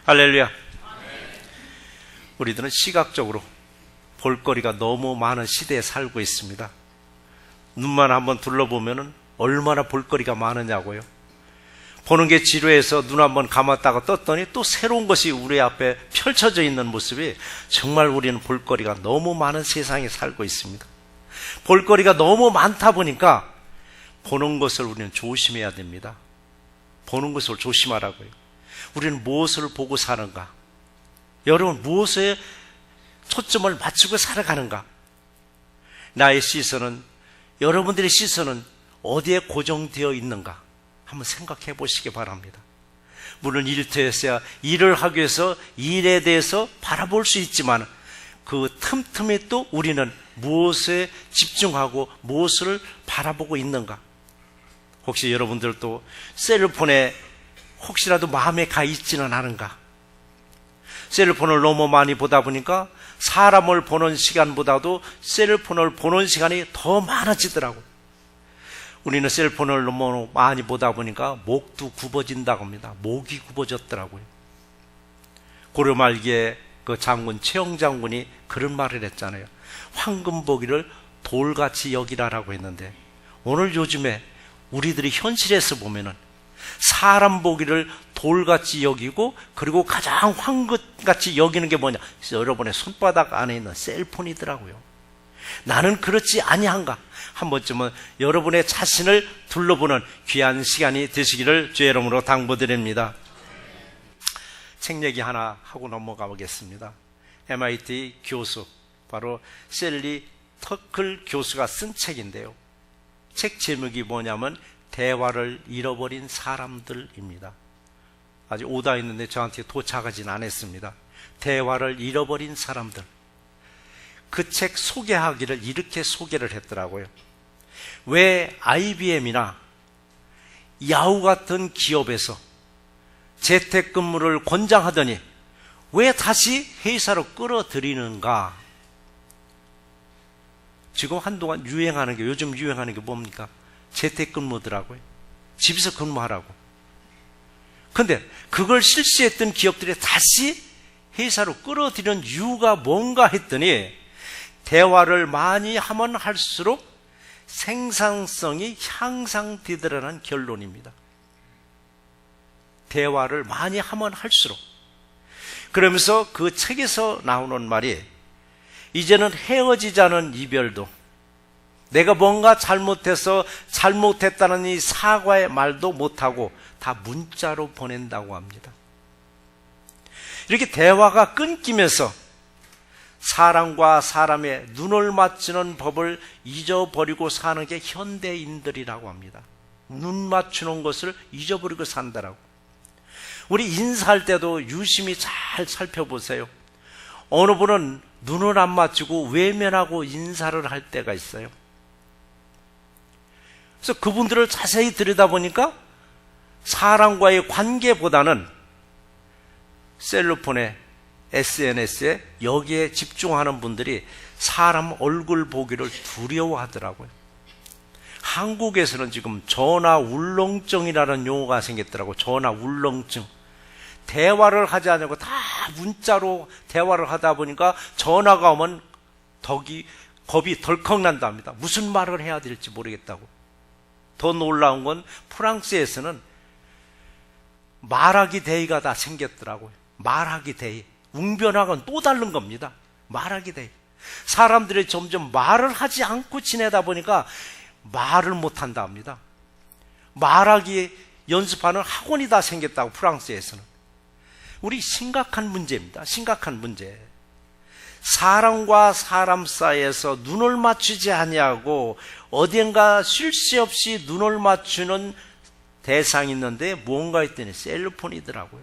할렐루야. 우리들은 시각적으로 볼거리가 너무 많은 시대에 살고 있습니다. 눈만 한번 둘러보면 얼마나 볼거리가 많으냐고요. 보는 게 지루해서 눈 한번 감았다가 떴더니 또 새로운 것이 우리 앞에 펼쳐져 있는 모습이, 정말 우리는 볼거리가 너무 많은 세상에 살고 있습니다. 볼거리가 너무 많다 보니까 보는 것을 우리는 조심해야 됩니다. 보는 것을 조심하라고요. 우리는 무엇을 보고 사는가? 여러분, 무엇에 초점을 맞추고 살아가는가? 나의 시선은, 여러분들의 시선은 어디에 고정되어 있는가? 한번 생각해 보시기 바랍니다. 물론 일터에서야 일을 하기 위해서 일에 대해서 바라볼 수 있지만, 그 틈틈이 또 우리는 무엇에 집중하고 무엇을 바라보고 있는가? 혹시 여러분들도 셀폰에 혹시라도 마음에 가 있지는 않은가? 셀폰을 너무 많이 보다 보니까 사람을 보는 시간보다도 셀폰을 보는 시간이 더 많아지더라고요. 우리는 셀폰을 너무 많이 보다 보니까 목도 굽어진다고 합니다. 목이 굽어졌더라고요. 고려 말기에 그 장군 최영 장군이 그런 말을 했잖아요. 황금보기를 돌같이 여기라라고 했는데, 오늘 요즘에 우리들이 현실에서 보면은 사람 보기를 돌같이 여기고, 그리고 가장 황금같이 여기는 게 뭐냐? 여러분의 손바닥 안에 있는 셀폰이더라고요. 나는 그렇지 아니한가? 한 번쯤은 여러분의 자신을 둘러보는 귀한 시간이 되시기를 주의 이름으로 당부드립니다. 책 얘기 하나 하고 넘어가 보겠습니다. MIT 교수, 바로 셀리 터클 교수가 쓴 책인데요. 책 제목이 뭐냐면 대화를 잃어버린 사람들입니다. 아직 오다 있는데 저한테 도착하진 않았습니다. 대화를 잃어버린 사람들. 그 책 소개하기를 이렇게 소개를 했더라고요. 왜 IBM이나 야후 같은 기업에서 재택근무를 권장하더니 왜 다시 회사로 끌어들이는가? 지금 한동안 유행하는 게, 요즘 유행하는 게 뭡니까? 재택근무더라고요. 집에서 근무하라고. 근데 그걸 실시했던 기업들이 다시 회사로 끌어들이는 이유가 뭔가 했더니, 대화를 많이 하면 할수록 생산성이 향상되더라는 결론입니다. 대화를 많이 하면 할수록. 그러면서 그 책에서 나오는 말이, 이제는 헤어지자는 이별도, 내가 뭔가 잘못해서 잘못했다는 이 사과의 말도 못하고 다 문자로 보낸다고 합니다. 이렇게 대화가 끊기면서 사람과 사람의 눈을 맞추는 법을 잊어버리고 사는 게 현대인들이라고 합니다. 눈 맞추는 것을 잊어버리고 산다라고. 우리 인사할 때도 유심히 잘 살펴보세요. 어느 분은 눈을 안 맞추고 외면하고 인사를 할 때가 있어요. 그래서 그분들을 자세히 들여다보니까 사람과의 관계보다는 셀로폰에, SNS에 여기에 집중하는 분들이 사람 얼굴 보기를 두려워하더라고요. 한국에서는 지금 전화 울렁증이라는 용어가 생겼더라고요. 전화 울렁증. 대화를 하지 않고 다 문자로 대화를 하다 보니까 전화가 오면 겁이 덜컥 난답니다. 무슨 말을 해야 될지 모르겠다고. 더 놀라운 건 프랑스에서는 말하기 데이가 다 생겼더라고요. 말하기 데이. 웅변학은 또 다른 겁니다. 말하기 데이. 사람들이 점점 말을 하지 않고 지내다 보니까 말을 못한다 합니다. 말하기 연습하는 학원이 다 생겼다고, 프랑스에서는. 우리 심각한 문제입니다. 심각한 문제. 사람과 사람 사이에서 눈을 맞추지 아니하고 어딘가 쉴 새 없이 눈을 맞추는 대상이 있는데 뭔가 했더니 셀폰이더라고요.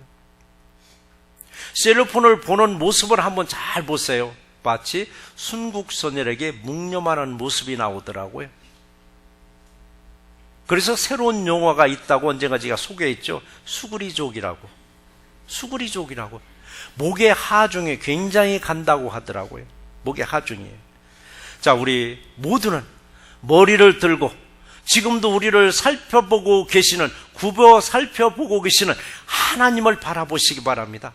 셀폰을 보는 모습을 한번 잘 보세요. 마치 순국선열에게 묵념하는 모습이 나오더라고요. 그래서 새로운 용어가 있다고 언젠가 제가 소개했죠. 수구리족이라고. 수구리족이라고. 목의 하중에 굉장히 간다고 하더라고요. 목의 하중이에요. 자, 우리 모두는 머리를 들고 지금도 우리를 살펴보고 계시는, 굽어 살펴보고 계시는 하나님을 바라보시기 바랍니다.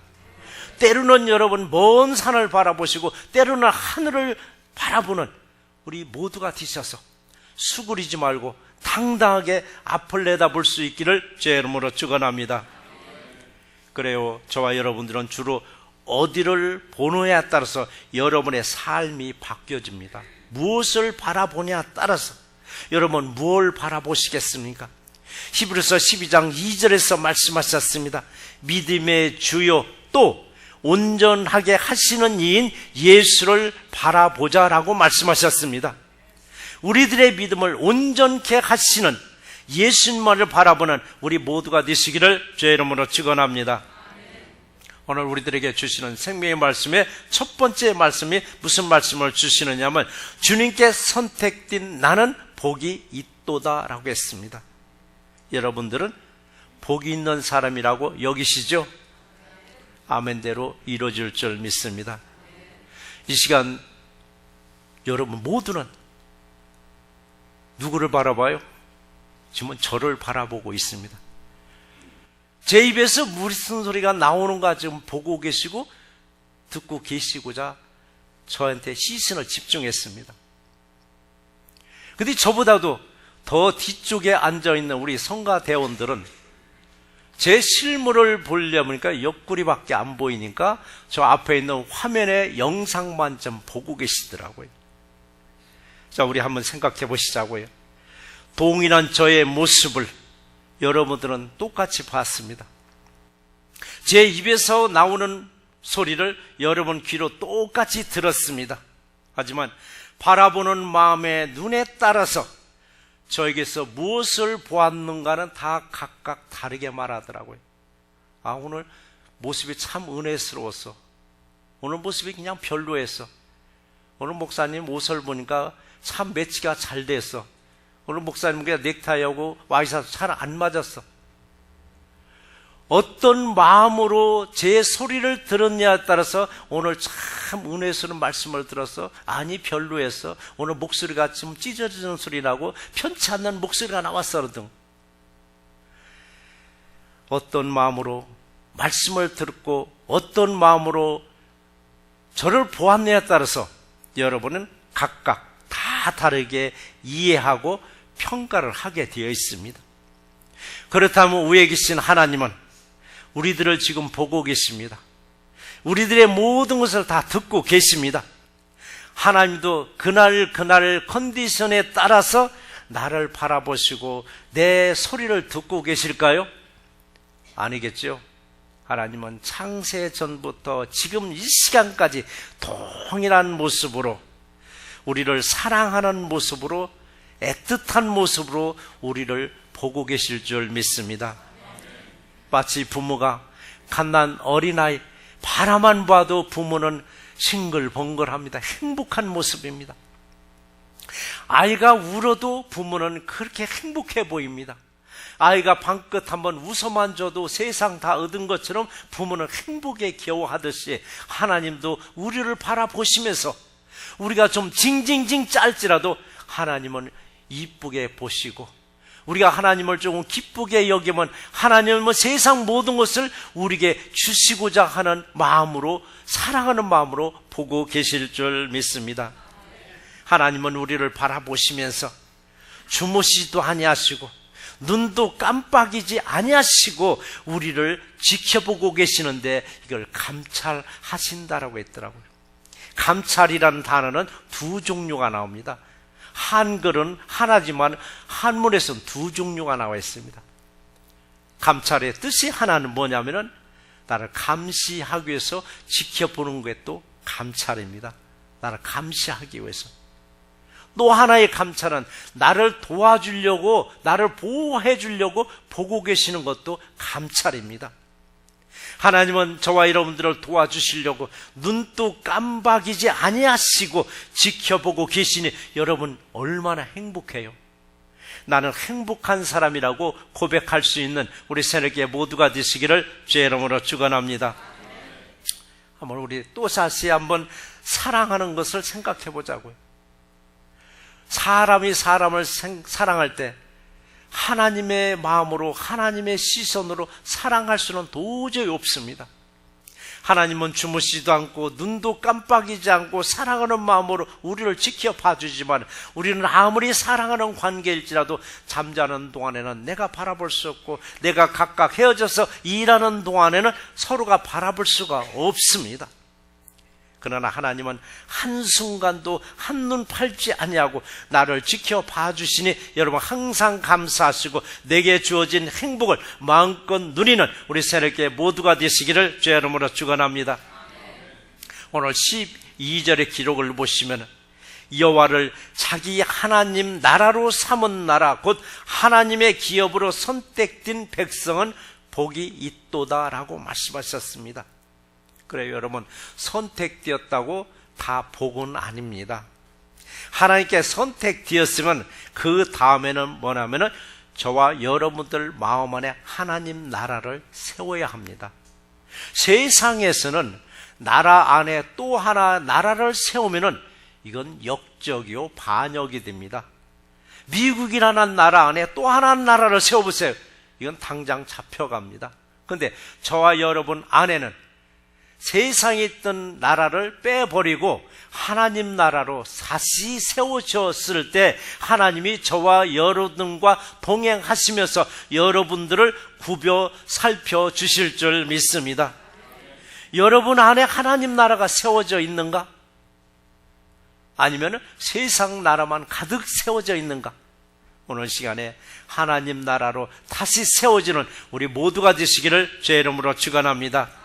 때로는 여러분 먼 산을 바라보시고 때로는 하늘을 바라보는 우리 모두가 되셔서 수그리지 말고 당당하게 앞을 내다볼 수 있기를 주의 이름으로 축원합니다. 그래요, 저와 여러분들은 주로 어디를 보느냐에 따라서 여러분의 삶이 바뀌어집니다. 무엇을 바라보냐에 따라서 여러분 무엇을 바라보시겠습니까? 히브리서 12장 2절에서 말씀하셨습니다. 믿음의 주요 또 온전하게 하시는 이인 예수를 바라보자라고 말씀하셨습니다. 우리들의 믿음을 온전케 하시는 예수님만을 바라보는 우리 모두가 되시기를 주의 이름으로 축원합니다. 오늘 우리들에게 주시는 생명의 말씀의 첫 번째 말씀이 무슨 말씀을 주시느냐면 주님께 선택된 나는 복이 있도다라고 했습니다. 여러분들은 복이 있는 사람이라고 여기시죠? 아멘대로 이루어질 줄 믿습니다. 이 시간 여러분 모두는 누구를 바라봐요? 지금은 저를 바라보고 있습니다. 제 입에서 무슨 소리가 나오는가 지금 보고 계시고 듣고 계시고자 저한테 시선을 집중했습니다. 근데 저보다도 더 뒤쪽에 앉아있는 우리 성가대원들은 제 실물을 보려니까 옆구리밖에 안 보이니까 저 앞에 있는 화면에 영상만 좀 보고 계시더라고요. 자, 우리 한번 생각해 보시자고요. 동일한 저의 모습을 여러분들은 똑같이 봤습니다. 제 입에서 나오는 소리를 여러분 귀로 똑같이 들었습니다. 하지만 바라보는 마음의 눈에 따라서 저에게서 무엇을 보았는가는 다 각각 다르게 말하더라고요. 아, 오늘 모습이 참 은혜스러웠어. 오늘 모습이 그냥 별로였어. 오늘 목사님 옷을 보니까 참 매치가 잘 됐어. 오늘 목사님 그냥 넥타이하고 와이셔츠 잘 안 맞았어. 어떤 마음으로 제 소리를 들었냐에 따라서 오늘 참 은혜스러운 말씀을 들어서 아니 별로였어. 오늘 목소리가 좀 찢어지는 소리 나고 편치 않는 목소리가 나왔어 등. 어떤 마음으로 말씀을 듣고 어떤 마음으로 저를 보았냐에 따라서 여러분은 각각 다 다르게 이해하고 평가를 하게 되어 있습니다. 그렇다면 위에 계신 하나님은 우리들을 지금 보고 계십니다. 우리들의 모든 것을 다 듣고 계십니다. 하나님도 그날 컨디션에 따라서 나를 바라보시고 내 소리를 듣고 계실까요? 아니겠죠. 하나님은 창세 전부터 지금 이 시간까지 동일한 모습으로 우리를 사랑하는 모습으로 애틋한 모습으로 우리를 보고 계실 줄 믿습니다. 마치 부모가 갓난 어린아이 바라만 봐도 부모는 싱글벙글합니다. 행복한 모습입니다. 아이가 울어도 부모는 그렇게 행복해 보입니다. 아이가 방긋 한번 웃어만 줘도 세상 다 얻은 것처럼 부모는 행복에 겨워하듯이 하나님도 우리를 바라보시면서 우리가 좀 징징징 짤지라도 하나님은 이쁘게 보시고 우리가 하나님을 조금 기쁘게 여기면 하나님은 세상 모든 것을 우리에게 주시고자 하는 마음으로 사랑하는 마음으로 보고 계실 줄 믿습니다. 하나님은 우리를 바라보시면서 주무시지도 아니하시고 눈도 깜빡이지 아니하시고 우리를 지켜보고 계시는데 이걸 감찰하신다라고 했더라고요. 감찰이라는 단어는 두 종류가 나옵니다. 한글은 하나지만 한문에서는 두 종류가 나와 있습니다. 감찰의 뜻이 하나는 뭐냐면은 나를 감시하기 위해서 지켜보는 게 또 감찰입니다. 나를 감시하기 위해서. 또 하나의 감찰은 나를 도와주려고 나를 보호해 주려고 보고 계시는 것도 감찰입니다. 하나님은 저와 여러분들을 도와주시려고 눈도 깜박이지 아니하시고 지켜보고 계시니 여러분 얼마나 행복해요. 나는 행복한 사람이라고 고백할 수 있는 우리 새내기 모두가 되시기를 주의 이름으로 축원합니다. 한번 우리 또 다시 한번 사랑하는 것을 생각해 보자고요. 사람이 사람을 사랑할 때 하나님의 마음으로 하나님의 시선으로 사랑할 수는 도저히 없습니다. 하나님은 주무시지도 않고 눈도 깜빡이지 않고 사랑하는 마음으로 우리를 지켜봐 주지만 우리는 아무리 사랑하는 관계일지라도 잠자는 동안에는 내가 바라볼 수 없고 내가 각각 헤어져서 일하는 동안에는 서로가 바라볼 수가 없습니다. 그러나 하나님은 한순간도 한눈 팔지 아니하고 나를 지켜봐 주시니 여러분 항상 감사하시고 내게 주어진 행복을 마음껏 누리는 우리 새롭게 모두가 되시기를 주의 이름으로 축원합니다. 오늘 12절의 기록을 보시면 여호와를 자기 하나님 나라로 삼은 나라 곧 하나님의 기업으로 선택된 백성은 복이 있도다라고 말씀하셨습니다. 그래요, 여러분. 선택되었다고 다 복은 아닙니다. 하나님께 선택되었으면 그 다음에는 뭐냐면은 저와 여러분들 마음 안에 하나님 나라를 세워야 합니다. 세상에서는 나라 안에 또 하나 나라를 세우면은 이건 역적이요 반역이 됩니다. 미국이라는 나라 안에 또 하나 나라를 세워보세요. 이건 당장 잡혀갑니다. 그런데 저와 여러분 안에는 세상에 있던 나라를 빼버리고 하나님 나라로 다시 세워졌을 때 하나님이 저와 여러분과 동행하시면서 여러분들을 굽어 살펴주실 줄 믿습니다. 여러분 안에 하나님 나라가 세워져 있는가? 아니면 세상 나라만 가득 세워져 있는가? 오늘 시간에 하나님 나라로 다시 세워지는 우리 모두가 되시기를 주의 이름으로 축원합니다.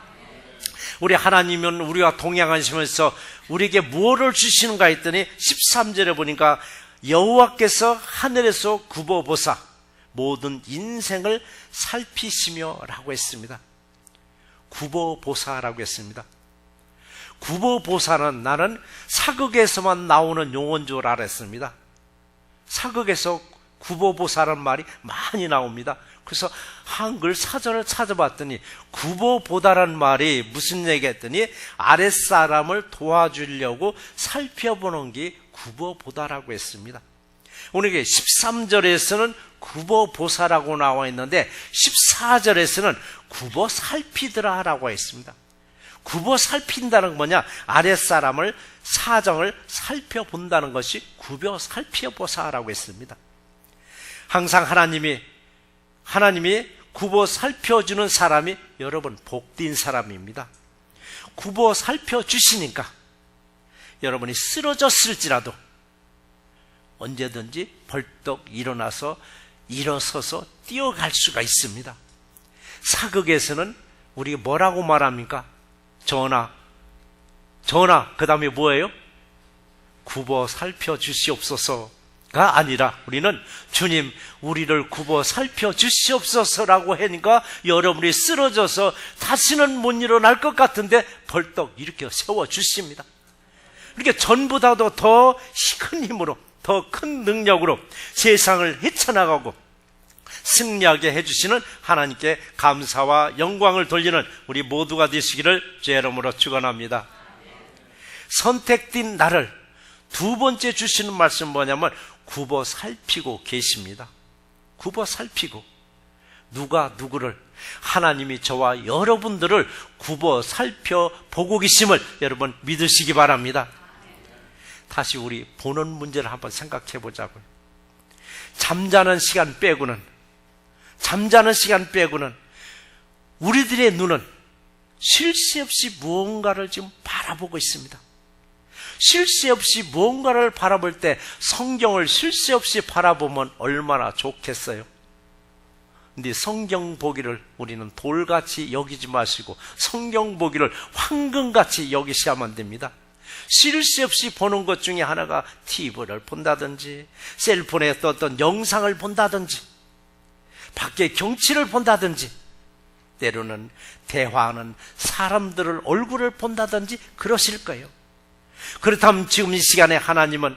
우리 하나님은 우리와 동행하시면서 우리에게 무엇을 주시는가 했더니 13절에 보니까 여호와께서 하늘에서 굽어보사 모든 인생을 살피시며 라고 했습니다. 굽어보사라고 했습니다. 굽어보사는 나는 사극에서만 나오는 용어인 줄 알았습니다. 사극에서 굽어보사라는 말이 많이 나옵니다. 그래서 한글 사전을 찾아봤더니 굽어보다라는 말이 무슨 얘기 했더니 아랫사람을 도와주려고 살펴보는 게 굽어보다라고 했습니다. 오늘 13절에서는 굽어보사라고 나와 있는데 14절에서는 굽어살피더라라고 했습니다. 굽어살핀다는 건 뭐냐? 아랫사람을 사정을 살펴본다는 것이 굽어살펴보사라고 했습니다. 항상 하나님이 굽어 살펴주는 사람이 여러분 복된 사람입니다. 굽어 살펴주시니까 여러분이 쓰러졌을지라도 언제든지 벌떡 일어서서 뛰어갈 수가 있습니다. 사극에서는 우리가 뭐라고 말합니까? 전하 그 다음에 뭐예요? 굽어 살펴주시옵소서가 아니라 우리는 주님 우리를 굽어 살펴주시옵소서라고 하니까 여러분이 쓰러져서 다시는 못 일어날 것 같은데 벌떡 이렇게 세워주십니다. 이렇게 전보다도 더 큰 힘으로 더 큰 능력으로 세상을 헤쳐나가고 승리하게 해주시는 하나님께 감사와 영광을 돌리는 우리 모두가 되시기를 주의 이름으로 축원합니다. 선택된 나를 두 번째 주시는 말씀 뭐냐면 굽어 살피고 계십니다. 굽어 살피고 누가 누구를 하나님이 저와 여러분들을 굽어 살펴보고 계심을 여러분 믿으시기 바랍니다. 다시 우리 보는 문제를 한번 생각해 보자고요. 잠자는 시간 빼고는 우리들의 눈은 쉴 새 없이 무언가를 지금 바라보고 있습니다. 쉴 새 없이 무언가를 바라볼 때 성경을 쉴 새 없이 바라보면 얼마나 좋겠어요. 근데 성경 보기를 우리는 돌같이 여기지 마시고 성경 보기를 황금같이 여기셔야만 안 됩니다. 쉴 새 없이 보는 것 중에 하나가 TV를 본다든지 셀폰에 어떤 영상을 본다든지 밖에 경치를 본다든지 때로는 대화하는 사람들을 얼굴을 본다든지 그러실 거예요. 그렇다면 지금 이 시간에 하나님은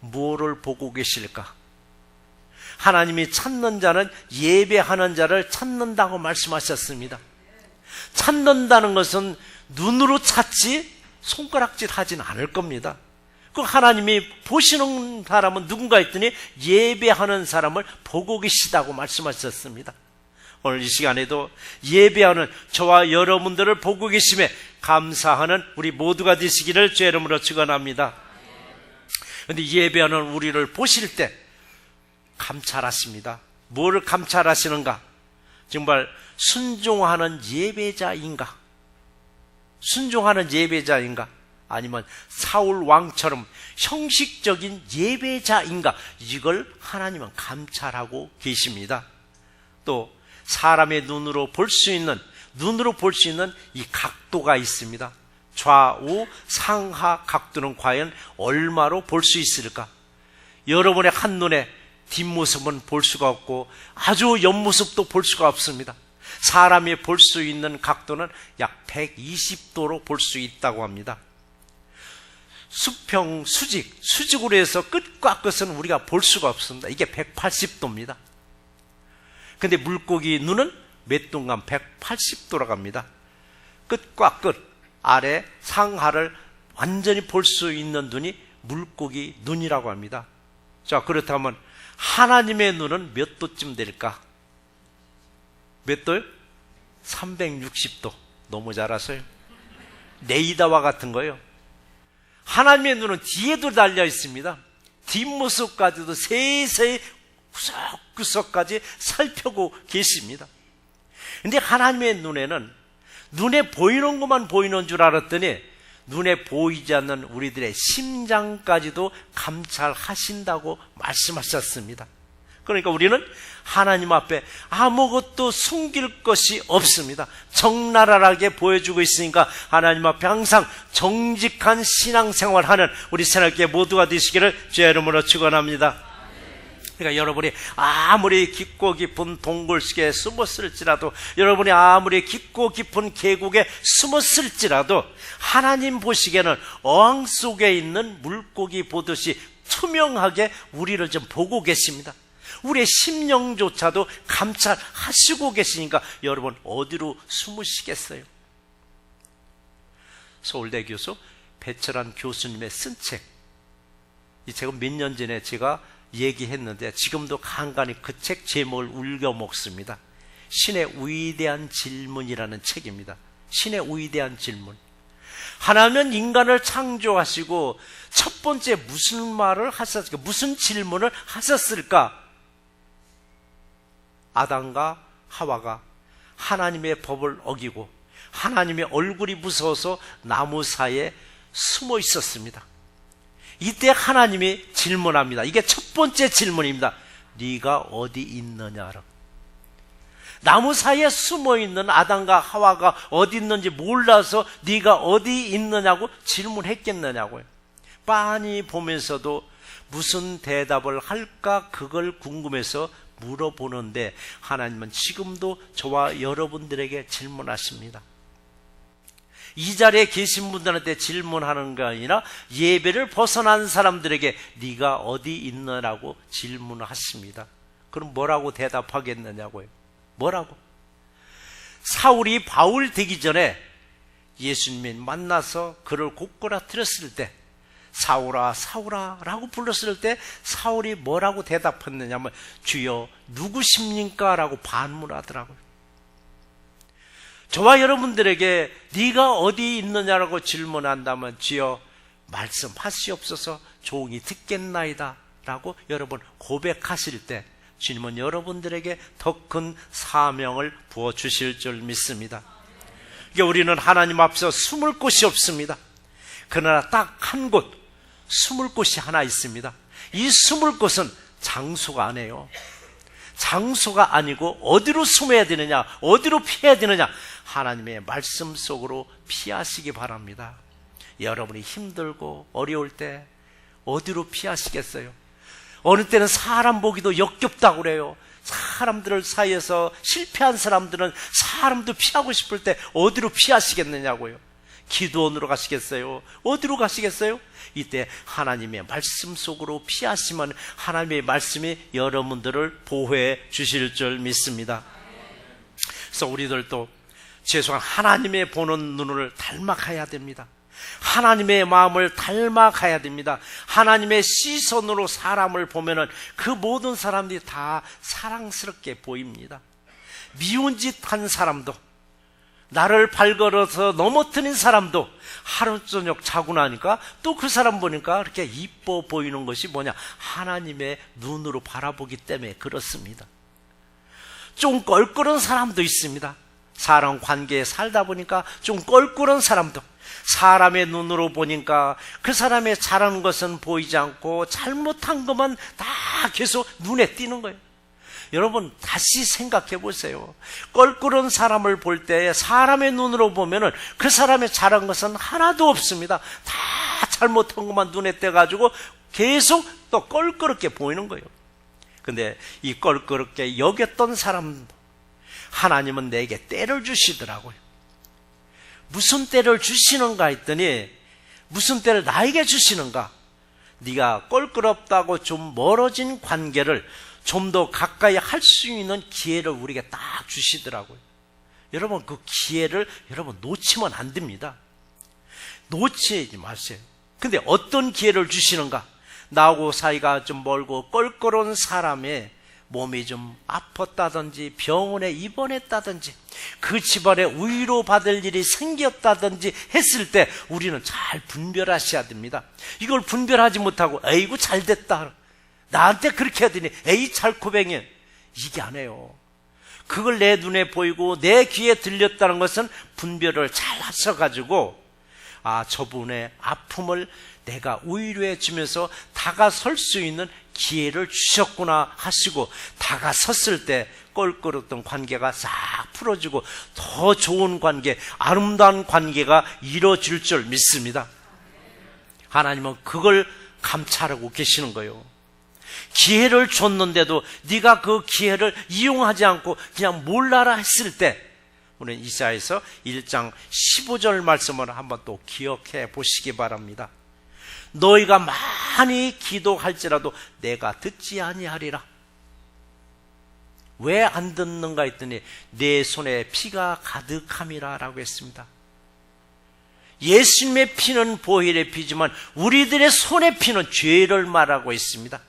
무엇을 보고 계실까? 하나님이 찾는 자는 예배하는 자를 찾는다고 말씀하셨습니다. 찾는다는 것은 눈으로 찾지 손가락질 하진 않을 겁니다. 그 하나님이 보시는 사람은 누군가 했더니 예배하는 사람을 보고 계시다고 말씀하셨습니다. 오늘 이 시간에도 예배하는 저와 여러분들을 보고 계심에 감사하는 우리 모두가 되시기를 주의 이름으로 축원합니다. 그런데 예배하는 우리를 보실 때 감찰하십니다. 뭐를 감찰하시는가? 정말 순종하는 예배자인가? 순종하는 예배자인가? 아니면 사울 왕처럼 형식적인 예배자인가? 이걸 하나님은 감찰하고 계십니다. 또 사람의 눈으로 볼 수 있는 이 각도가 있습니다. 좌우 상하 각도는 과연 얼마로 볼 수 있을까? 여러분의 한눈에 뒷모습은 볼 수가 없고 아주 옆모습도 볼 수가 없습니다. 사람이 볼 수 있는 각도는 약 120도로 볼 수 있다고 합니다. 수평, 수직으로 해서 끝과 끝은 우리가 볼 수가 없습니다. 이게 180도입니다. 근데 물고기 눈은 몇 동간 180도로 갑니다. 끝과 끝, 아래, 상하를 완전히 볼 수 있는 눈이 물고기 눈이라고 합니다. 자, 그렇다면 하나님의 눈은 몇 도쯤 될까? 몇 도요? 360도. 너무 잘 아세요. 레이더와 같은 거예요. 하나님의 눈은 뒤에도 달려 있습니다. 뒷모습까지도 세세히 구석구석까지 살펴고 계십니다. 근데 하나님의 눈에는 눈에 보이는 것만 보이는 줄 알았더니 눈에 보이지 않는 우리들의 심장까지도 감찰하신다고 말씀하셨습니다. 그러니까 우리는 하나님 앞에 아무것도 숨길 것이 없습니다. 적나라하게 보여주고 있으니까 하나님 앞에 항상 정직한 신앙생활하는 우리 새날교회 모두가 되시기를 주의 이름으로 축원합니다. 그러니까 여러분이 아무리 깊고 깊은 동굴속에 숨었을지라도, 여러분이 아무리 깊고 깊은 계곡에 숨었을지라도 하나님 보시기에는 어항 속에 있는 물고기 보듯이 투명하게 우리를 좀 보고 계십니다. 우리의 심령조차도 감찰하시고 계시니까 여러분 어디로 숨으시겠어요? 서울대 교수 배철한 교수님의 쓴 책, 이 책은 몇 년 전에 제가 얘기했는데 지금도 간간히 그 책 제목을 울겨 먹습니다. 신의 위대한 질문이라는 책입니다. 신의 위대한 질문. 하나님은 인간을 창조하시고 첫 번째 무슨 말을 하셨을까? 무슨 질문을 하셨을까? 아담과 하와가 하나님의 법을 어기고 하나님의 얼굴이 무서워서 나무 사이에 숨어 있었습니다. 이때 하나님이 질문합니다. 이게 첫 번째 질문입니다. 네가 어디 있느냐라고. 나무 사이에 숨어있는 아담과 하와가 어디 있는지 몰라서 네가 어디 있느냐고 질문했겠느냐고요. 빤히 보면서도 무슨 대답을 할까 그걸 궁금해서 물어보는데 하나님은 지금도 저와 여러분들에게 질문하십니다. 이 자리에 계신 분들한테 질문하는 게 아니라 예배를 벗어난 사람들에게 네가 어디 있느냐고 질문하십니다. 그럼 뭐라고 대답하겠느냐고요. 뭐라고? 사울이 바울 되기 전에 예수님이 만나서 그를 고꾸라뜨렸을 때 사울아 사울아 라고 불렀을 때 사울이 뭐라고 대답했느냐면 주여 누구십니까? 라고 반문하더라고요. 저와 여러분들에게 네가 어디 있느냐라고 질문한다면 주여 말씀하시옵소서 종이 듣겠나이다 라고 여러분 고백하실 때 주님은 여러분들에게 더 큰 사명을 부어주실 줄 믿습니다. 그러니까 우리는 하나님 앞에서 숨을 곳이 없습니다. 그러나 딱 한 곳 숨을 곳이 하나 있습니다. 이 숨을 곳은 장소가 아니에요. 장소가 아니고 어디로 숨어야 되느냐, 어디로 피해야 되느냐, 하나님의 말씀 속으로 피하시기 바랍니다. 여러분이 힘들고 어려울 때 어디로 피하시겠어요? 어느 때는 사람 보기도 역겹다고 그래요. 사람들 사이에서 실패한 사람들은 사람도 피하고 싶을 때 어디로 피하시겠느냐고요. 기도원으로 가시겠어요? 어디로 가시겠어요? 이때 하나님의 말씀 속으로 피하시면 하나님의 말씀이 여러분들을 보호해 주실 줄 믿습니다. 그래서 우리들도 최소한 하나님의 보는 눈을 닮아가야 됩니다. 하나님의 마음을 닮아가야 됩니다. 하나님의 시선으로 사람을 보면은 그 모든 사람들이 다 사랑스럽게 보입니다. 미운 짓 한 사람도 나를 발걸어서 넘어뜨린 사람도 하루 저녁 자고 나니까 또 그 사람 보니까 그렇게 이뻐 보이는 것이 뭐냐? 하나님의 눈으로 바라보기 때문에 그렇습니다. 좀 껄끄러운 사람도 있습니다. 사람 관계에 살다 보니까 좀 껄끄러운 사람도, 사람의 눈으로 보니까 그 사람의 잘하는 것은 보이지 않고 잘못한 것만 다 계속 눈에 띄는 거예요. 여러분 다시 생각해 보세요. 껄끄러운 사람을 볼 때 사람의 눈으로 보면은 그 사람의 잘한 것은 하나도 없습니다. 다 잘못한 것만 눈에 띄어가지고 계속 또 껄끄럽게 보이는 거예요. 근데 이 껄끄럽게 여겼던 사람, 하나님은 내게 때를 주시더라고요. 무슨 때를 주시는가 했더니, 무슨 때를 나에게 주시는가? 네가 껄끄럽다고 좀 멀어진 관계를 좀 더 가까이 할 수 있는 기회를 우리에게 딱 주시더라고요. 여러분 그 기회를 여러분 놓치면 안 됩니다. 놓치지 마세요. 근데 어떤 기회를 주시는가? 나하고 사이가 좀 멀고 껄끄러운 사람의 몸이 좀 아팠다든지 병원에 입원했다든지 그 집안에 위로받을 일이 생겼다든지 했을 때 우리는 잘 분별하셔야 됩니다. 이걸 분별하지 못하고 에이구 잘됐다, 나한테 그렇게 하더니 에이 찰코뱅이, 이게 안 해요. 그걸 내 눈에 보이고 내 귀에 들렸다는 것은 분별을 잘 하셔가지고 저분의 아픔을 내가 위로해 주면서 다가설 수 있는 기회를 주셨구나 하시고, 다가섰을 때 껄끄럽던 관계가 싹 풀어지고 더 좋은 관계, 아름다운 관계가 이루어질 줄 믿습니다. 하나님은 그걸 감찰하고 계시는 거예요. 기회를 줬는데도 네가 그 기회를 이용하지 않고 그냥 몰라라 했을 때, 우리는 이사야서 1장 15절 말씀을 한번 또 기억해 보시기 바랍니다. 너희가 많이 기도할지라도 내가 듣지 아니하리라. 왜 안 듣는가 했더니 내 손에 피가 가득함이라 라고 했습니다. 예수님의 피는 보혈의 피지만 우리들의 손의 피는 죄를 말하고 있습니다.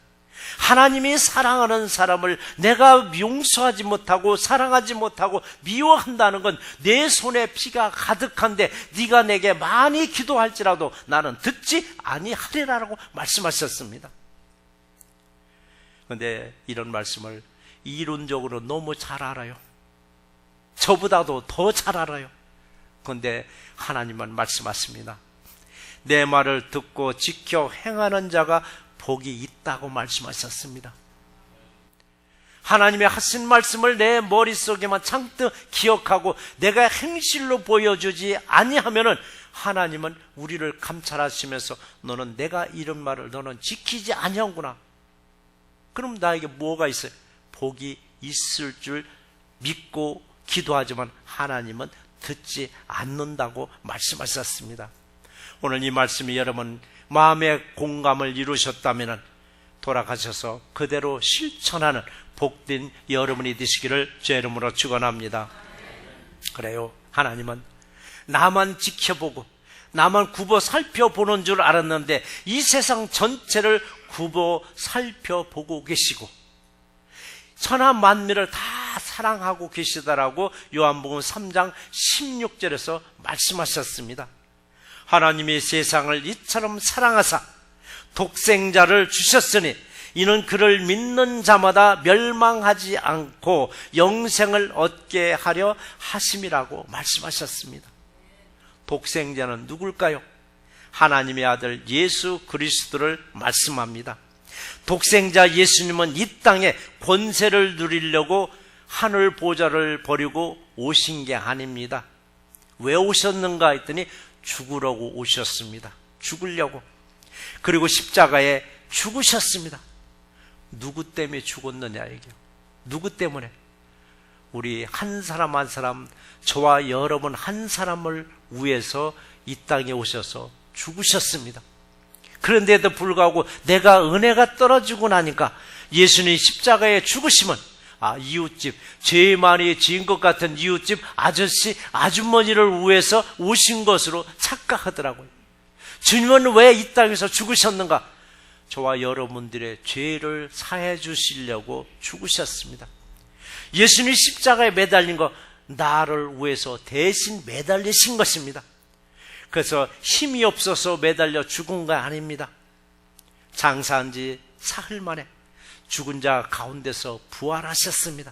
하나님이 사랑하는 사람을 내가 용서하지 못하고 사랑하지 못하고 미워한다는 건 내 손에 피가 가득한데 네가 내게 많이 기도할지라도 나는 듣지 아니하리라고 말씀하셨습니다. 그런데 이런 말씀을 이론적으로 너무 잘 알아요. 저보다도 더 잘 알아요. 그런데 하나님은 말씀하십니다. 내 말을 듣고 지켜 행하는 자가 복이 있다고 말씀하셨습니다. 하나님의 하신 말씀을 내 머릿속에만 잔뜩 기억하고 내가 행실로 보여주지 아니하면은 하나님은 우리를 감찰하시면서 너는 내가 이런 말을 너는 지키지 아니하구나. 그럼 나에게 뭐가 있어요? 복이 있을 줄 믿고 기도하지만 하나님은 듣지 않는다고 말씀하셨습니다. 오늘 이 말씀이 여러분 마음의 공감을 이루셨다면 돌아가셔서 그대로 실천하는 복된 여러분이 되시기를 제 이름으로 축원합니다. 그래요. 하나님은 나만 지켜보고 나만 굽어 살펴보는 줄 알았는데 이 세상 전체를 굽어 살펴보고 계시고 천하 만민을 다 사랑하고 계시다라고 요한복음 3장 16절에서 말씀하셨습니다. 하나님이 세상을 이처럼 사랑하사 독생자를 주셨으니 이는 그를 믿는 자마다 멸망하지 않고 영생을 얻게 하려 하심이라고 말씀하셨습니다. 독생자는 누굴까요? 하나님의 아들 예수 그리스도를 말씀합니다. 독생자 예수님은 이 땅에 권세를 누리려고 하늘 보좌를 버리고 오신 게 아닙니다. 왜 오셨는가 했더니 죽으려고 오셨습니다. 죽으려고. 그리고 십자가에 죽으셨습니다. 누구 때문에 죽었느냐 얘기요. 누구 때문에? 우리 한 사람 한 사람, 저와 여러분 한 사람을 위해서 이 땅에 오셔서 죽으셨습니다. 그런데도 불구하고 내가 은혜가 떨어지고 나니까 예수님 십자가에 죽으시면 이웃집, 죄 많이 지은 것 같은 이웃집 아저씨, 아주머니를 위해서 오신 것으로 착각하더라고요. 주님은 왜 이 땅에서 죽으셨는가? 저와 여러분들의 죄를 사해 주시려고 죽으셨습니다. 예수님 십자가에 매달린 거 나를 위해서 대신 매달리신 것입니다. 그래서 힘이 없어서 매달려 죽은 거 아닙니다. 장사한 지 사흘 만에 죽은 자 가운데서 부활하셨습니다.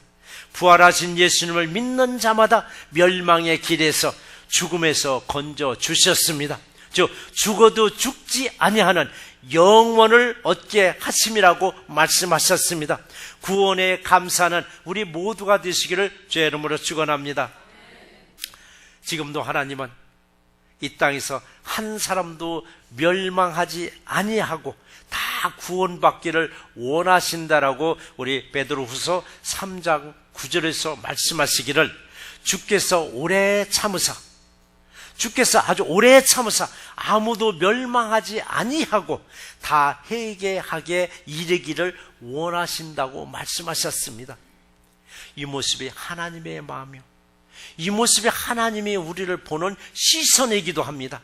부활하신 예수님을 믿는 자마다 멸망의 길에서 죽음에서 건져 주셨습니다. 즉 죽어도 죽지 아니하는 영원을 얻게 하심이라고 말씀하셨습니다. 구원에 감사하는 우리 모두가 되시기를 주의 이름으로 축원합니다. 지금도 하나님은 이 땅에서 한 사람도 멸망하지 아니하고 다 구원받기를 원하신다라고 우리 베드로후서 3장 9절에서 말씀하시기를 주께서 오래 참으사, 주께서 아주 오래 참으사 아무도 멸망하지 아니하고 다 회개하게 이르기를 원하신다고 말씀하셨습니다. 이 모습이 하나님의 마음이요, 이 모습이 하나님이 우리를 보는 시선이기도 합니다.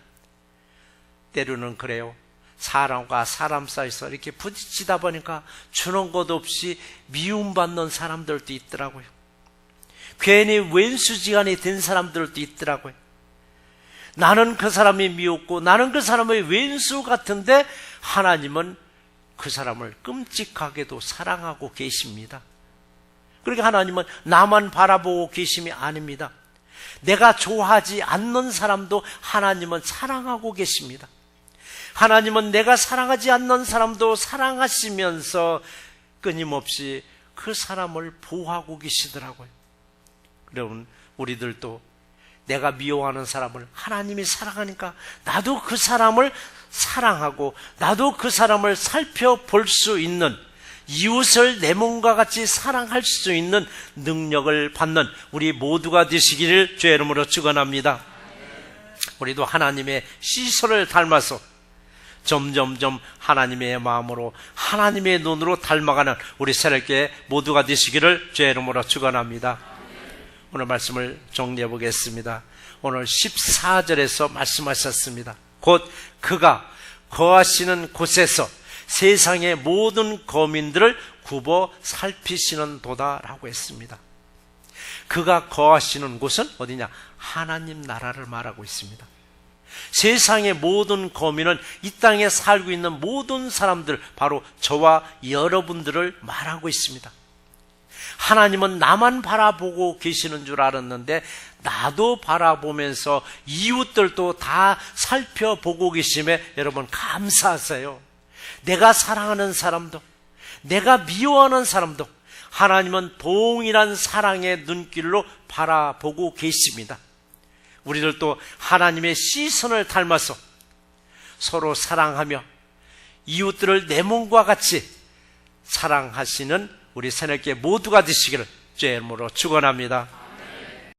때로는 그래요. 사람과 사람 사이에서 이렇게 부딪히다 보니까 주는 것 없이 미움받는 사람들도 있더라고요. 괜히 왼수지간이 된 사람들도 있더라고요. 나는 그 사람이 미웠고 나는 그 사람의 왼수 같은데 하나님은 그 사람을 끔찍하게도 사랑하고 계십니다. 그러니까 하나님은 나만 바라보고 계심이 아닙니다. 내가 좋아하지 않는 사람도 하나님은 사랑하고 계십니다. 하나님은 내가 사랑하지 않는 사람도 사랑하시면서 끊임없이 그 사람을 보호하고 계시더라고요. 여러분, 우리들도 내가 미워하는 사람을 하나님이 사랑하니까 나도 그 사람을 사랑하고 나도 그 사람을 살펴볼 수 있는, 이웃을 내 몸과 같이 사랑할 수 있는 능력을 받는 우리 모두가 되시기를 주의 이름으로 축원합니다. 우리도 하나님의 시선을 닮아서 점점점 하나님의 마음으로, 하나님의 눈으로 닮아가는 우리 새롭게 모두가 되시기를 주의 이름으로 축원합니다. 오늘 말씀을 정리해 보겠습니다. 오늘 14절에서 말씀하셨습니다. 곧 그가 거하시는 곳에서 세상의 모든 거민들을 굽어 살피시는 도다라고 했습니다. 그가 거하시는 곳은 어디냐? 하나님 나라를 말하고 있습니다. 세상의 모든 거민은 이 땅에 살고 있는 모든 사람들, 바로 저와 여러분들을 말하고 있습니다. 하나님은 나만 바라보고 계시는 줄 알았는데 나도 바라보면서 이웃들도 다 살펴보고 계심에 여러분 감사하세요. 내가 사랑하는 사람도, 내가 미워하는 사람도 하나님은 동일한 사랑의 눈길로 바라보고 계십니다. 우리들도 하나님의 시선을 닮아서 서로 사랑하며 이웃들을 내 몸과 같이 사랑하시는 우리 새롭게 모두가 되시기를 주의 이름으로 축원합니다.